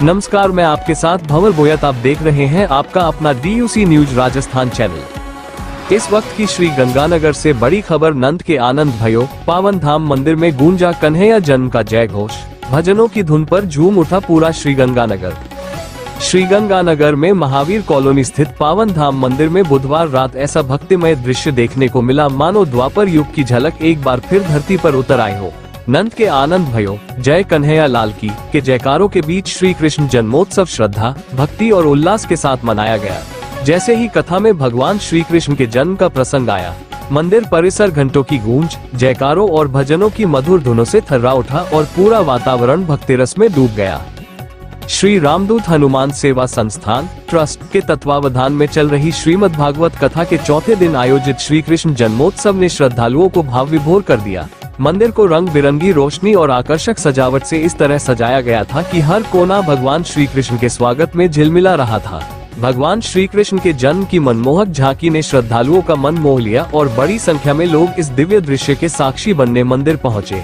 नमस्कार, मैं आपके साथ भंवर बोयत। आप देख रहे हैं आपका अपना DUC न्यूज राजस्थान चैनल। इस वक्त की श्री गंगानगर से बड़ी खबर। नंद के आनंद भयो पावन धाम मंदिर में गूंजा कन्हैया जन्म का जय घोष। भजनों की धुन पर झूम उठा पूरा श्री गंगानगर। श्री गंगानगर में महावीर कॉलोनी स्थित पावन धाम मंदिर में बुधवार रात ऐसा भक्तिमय दृश्य देखने को मिला, मानो द्वापर युग की झलक एक बार फिर धरती पर उतर आए हो। नंद के आनंद भयो जय कन्हैया लाल की के जयकारों के बीच श्री कृष्ण जन्मोत्सव श्रद्धा, भक्ति और उल्लास के साथ मनाया गया। जैसे ही कथा में भगवान श्री कृष्ण के जन्म का प्रसंग आया, मंदिर परिसर घंटों की गूंज, जयकारों और भजनों की मधुर धुनों से थर्रा उठा और पूरा वातावरण भक्तिरस में डूब गया। श्री रामदूत हनुमान सेवा संस्थान ट्रस्ट के तत्वावधान में चल रही श्रीमद् भागवत कथा के चौथे दिन आयोजित श्री कृष्ण जन्मोत्सव ने श्रद्धालुओं को भाव विभोर कर दिया। मंदिर को रंग बिरंगी रोशनी और आकर्षक सजावट से इस तरह सजाया गया था कि हर कोना भगवान श्री कृष्ण के स्वागत में झिलमिला रहा था। भगवान श्री कृष्ण के जन्म की मनमोहक झांकी ने श्रद्धालुओं का मन मोह लिया और बड़ी संख्या में लोग इस दिव्य दृश्य के साक्षी बनने मंदिर पहुंचे।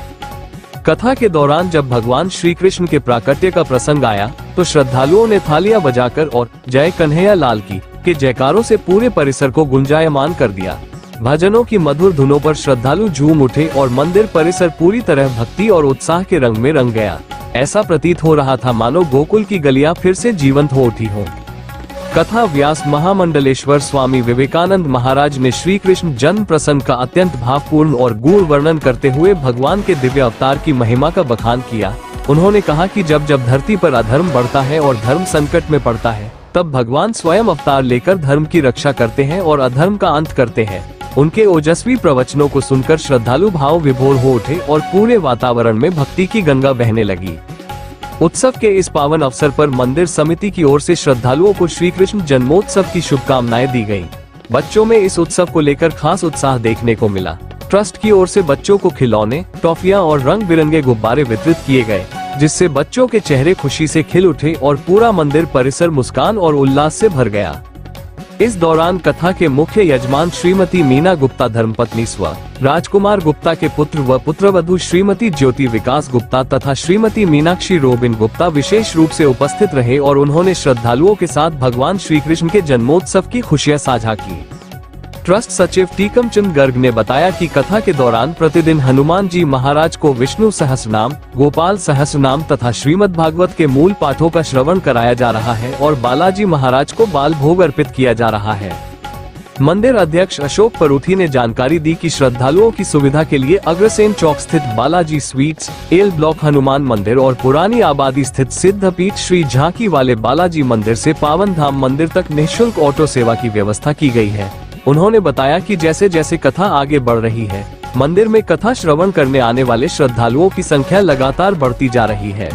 कथा के दौरान जब भगवान श्री कृष्ण के प्राकट्य का प्रसंग आया तो श्रद्धालुओं ने थालियां बजाकर और जय कन्हैया लाल की के जयकारों से पूरे परिसर को गुंजायमान कर दिया। भजनों की मधुर धुनों पर श्रद्धालु झूम उठे और मंदिर परिसर पूरी तरह भक्ति और उत्साह के रंग में रंग गया। ऐसा प्रतीत हो रहा था मानो गोकुल की गलियां फिर से जीवंत हो उठी हों। कथा व्यास महामंडलेश्वर स्वामी विवेकानंद महाराज ने श्री कृष्ण जन्म प्रसंग का अत्यंत भावपूर्ण और गूढ़ वर्णन करते हुए भगवान के दिव्य अवतार की महिमा का बखान किया। उन्होंने कहा कि जब जब धरती पर अधर्म बढ़ता है और धर्म संकट में पड़ता है, तब भगवान स्वयं अवतार लेकर धर्म की रक्षा करते हैं और अधर्म का अंत करते हैं। उनके ओजस्वी प्रवचनों को सुनकर श्रद्धालु भाव विभोर हो उठे और पूरे वातावरण में भक्ति की गंगा बहने लगी। उत्सव के इस पावन अवसर पर मंदिर समिति की ओर से श्रद्धालुओं को श्री कृष्ण जन्मोत्सव की शुभकामनाएं दी गयी। बच्चों में इस उत्सव को लेकर खास उत्साह देखने को मिला। ट्रस्ट की ओर से बच्चों को खिलौने, टॉफियां और रंग बिरंगे गुब्बारे वितरित किए गए, जिससे बच्चों के चेहरे खुशी से खिल उठे और पूरा मंदिर परिसर मुस्कान और उल्लास से भर गया। इस दौरान कथा के मुख्य यजमान श्रीमती मीना गुप्ता धर्मपत्नी स्व राजकुमार गुप्ता के पुत्र व पुत्रवधू श्रीमती ज्योति विकास गुप्ता तथा श्रीमती मीनाक्षी रोबिन गुप्ता विशेष रूप से उपस्थित रहे और उन्होंने श्रद्धालुओं के साथ भगवान श्री कृष्ण के जन्मोत्सव की खुशियां साझा की। ट्रस्ट सचिव टीकमचंद गर्ग ने बताया कि कथा के दौरान प्रतिदिन हनुमान जी महाराज को विष्णु सहस्रनाम, गोपाल सहस्रनाम तथा श्रीमद् भागवत के मूल पाठों का श्रवण कराया जा रहा है और बालाजी महाराज को बाल भोग अर्पित किया जा रहा है। मंदिर अध्यक्ष अशोक परूथी ने जानकारी दी कि श्रद्धालुओं की सुविधा के लिए अग्रसेन चौक स्थित Balaji sweets, L block Hanuman मंदिर और पुरानी आबादी स्थित सिद्धपीठ श्री झांकी वाले बालाजी मंदिर से पावन धाम मंदिर तक निःशुल्क ऑटो सेवा की व्यवस्था की गई है। उन्होंने बताया कि जैसे जैसे कथा आगे बढ़ रही है, मंदिर में कथा श्रवण करने आने वाले श्रद्धालुओं की संख्या लगातार बढ़ती जा रही है।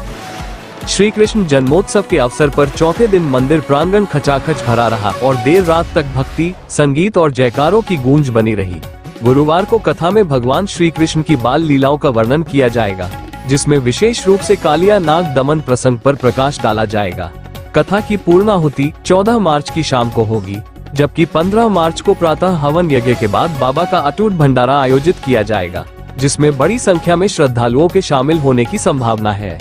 श्री कृष्ण जन्मोत्सव के अवसर पर चौथे दिन मंदिर प्रांगण खचाखच भरा रहा और देर रात तक भक्ति, संगीत और जयकारों की गूंज बनी रही। गुरुवार को कथा में भगवान श्री कृष्ण की बाल लीलाओं का वर्णन किया जाएगा, जिसमें विशेष रूप से कालिया नाग दमन प्रसंग पर प्रकाश डाला जाएगा। कथा की पूर्णाहुति 14 मार्च की शाम को होगी, जबकि 15 मार्च को प्रातः हवन यज्ञ के बाद बाबा का अटूट भंडारा आयोजित किया जाएगा, जिसमें बड़ी संख्या में श्रद्धालुओं के शामिल होने की संभावना है।